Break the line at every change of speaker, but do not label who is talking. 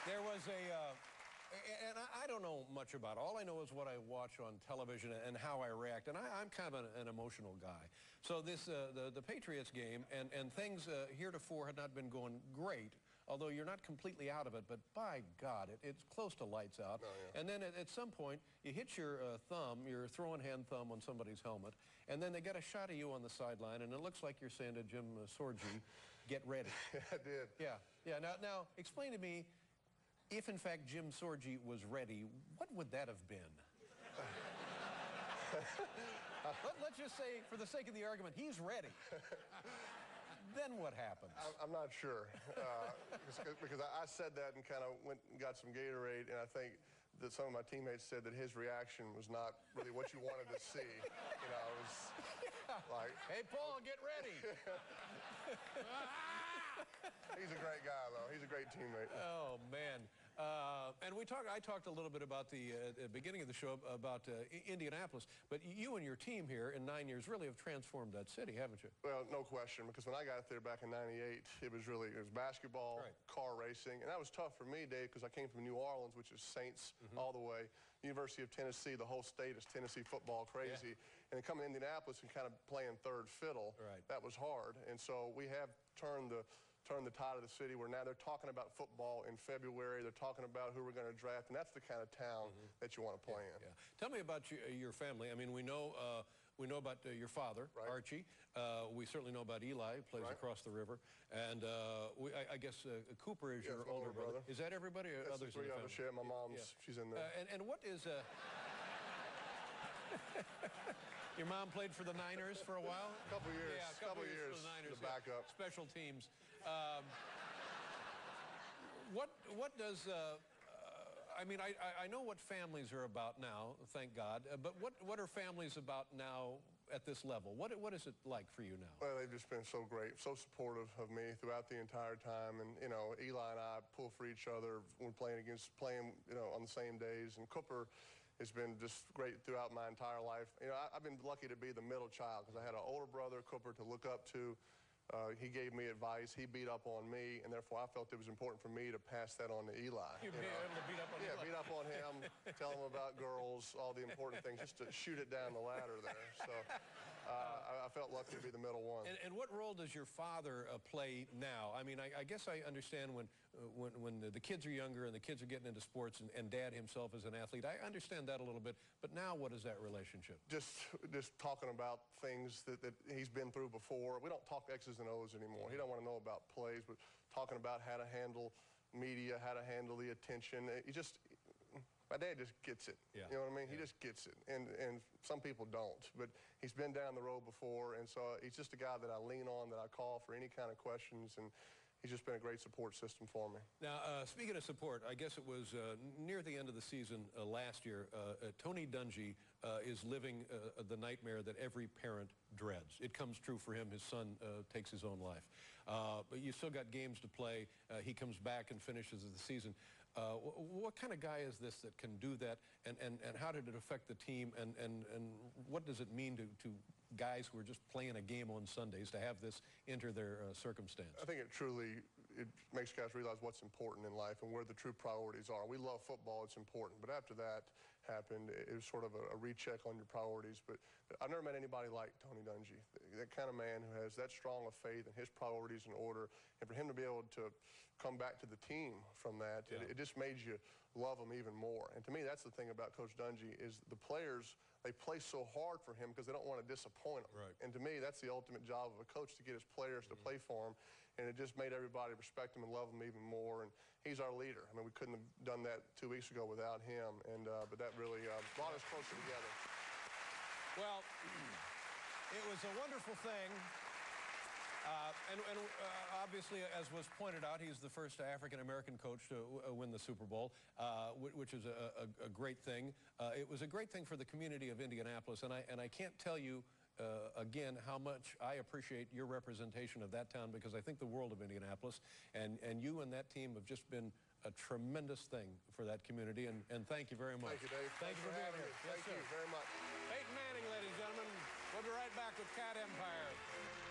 There was and I don't know much about it. All I know is what I watch on television and how I react. And I'm kind of an emotional guy. So this, the Patriots game, and things heretofore had not been going great, although you're not completely out of it, but by God, it's close to lights out.
Oh, yeah.
And then at some point, you hit your thumb, your throwing hand thumb on somebody's helmet, and then they get a shot of you on the sideline, and it looks like you're saying to Jim Sorgi, get ready.
Yeah, I did.
Yeah, yeah. Now explain to me, if, in fact, Jim Sorgi was ready, what would that have been? Let's just say, for the sake of the argument, he's ready. Then what happens?
I'm not sure. Because I said that and kind of went and got some Gatorade, and I think that some of my teammates said that his reaction was not really what you wanted to see. You know, it was like...
Hey, Paul, get ready.
He's a great guy, though. He's a great teammate.
Oh, man. And I talked a little bit about at the beginning of the show about Indianapolis, but you and your team here in 9 years really have transformed that city, haven't you?
Well, no question, because when I got there back in '98, it was basketball,
right,
car racing, and that was tough for me, Dave, because I came from New Orleans, which is Saints all the way. University of Tennessee, the whole state is Tennessee football crazy. Yeah. And then coming to Indianapolis and kind of playing third fiddle,
right,
that was hard. And so we have turned the tide of the city, where now they're talking about football in February. They're talking about who we're going to draft, and that's the kind of town that you want to play in.
Yeah. Tell me about your family. I mean, we know about your father, right, Archie. We certainly know about Eli, who plays across the river, and I guess Cooper is your older brother. Is that everybody, or
that's
others
the three
in the
of
family?
us. Yeah, my mom's, she's in there.
And what is your mom played for the Niners for a while?
A couple years.
Yeah, a couple years for the Niners.
The backup.
Yeah. Special teams. What does... I mean, I know what families are about now, thank God, but what are families about now at this level? What is it like for you now?
Well, they've just been so great, so supportive of me throughout the entire time. And, you know, Eli and I pull for each other when playing, you know, on the same days. And Cooper has been just great throughout my entire life. You know, I've been lucky to be the middle child, because I had an older brother, Cooper, to look up to. He gave me advice. He beat up on me, and therefore I felt it was important for me to pass that on to Eli.
You'd be able to beat up on Eli.
Yeah, beat up on him, tell him about girls, all the important things, just to shoot it down the ladder there. So I felt lucky to be the middle one.
And what role does your father play now? I mean, I guess I understand when the kids are younger and the kids are getting into sports, and Dad himself is an athlete. I understand that a little bit, but now what is that relationship?
Just talking about things that he's been through before. We don't talk X's and O's anymore. He don't want to know about plays, but talking about how to handle media, how to handle the attention. My dad just gets it.
Yeah.
You know what I mean?
Yeah.
He just gets it, and some people don't. But he's been down the road before, and so he's just a guy that I lean on, that I call for any kind of questions, and he's just been a great support system for me.
Now, speaking of support, I guess it was near the end of the season last year, Tony Dungy is living the nightmare that every parent dreads. It comes true for him. His son takes his own life. But you still got games to play. He comes back and finishes the season. What kind of guy is this that can do that, and how did it affect the team, and what does it mean to guys who are just playing a game on Sundays to have this enter their circumstance?
I think it makes guys realize what's important in life and where the true priorities are. We love football, it's important, but after that happened, it was sort of a recheck on your priorities. But I've never met anybody like Tony Dungy, that kind of man who has that strong of faith and his priorities in order, and for him to be able to come back to the team from that, it just made you love him even more. And to me, that's the thing about Coach Dungy, is the players, they play so hard for him because they don't want to disappoint him.
Right.
And to me, that's the ultimate job of a coach, to get his players to play for him. And it just made everybody respect him and love him even more. And he's our leader. I mean, we couldn't have done that 2 weeks ago without him. And but that really brought us closer together.
Well, it was a wonderful thing. Obviously, as was pointed out, he's the first African-American coach to win the Super Bowl, which is a great thing. It was a great thing for the community of Indianapolis, and I can't tell you again how much I appreciate your representation of that town, because I think the world of Indianapolis, and you and that team have just been a tremendous thing for that community, and thank you very much.
Thank you, Dave.
Thank you for being here.
Thank you very much.
Peyton Manning, ladies and gentlemen. We'll be right back with Cat Empire.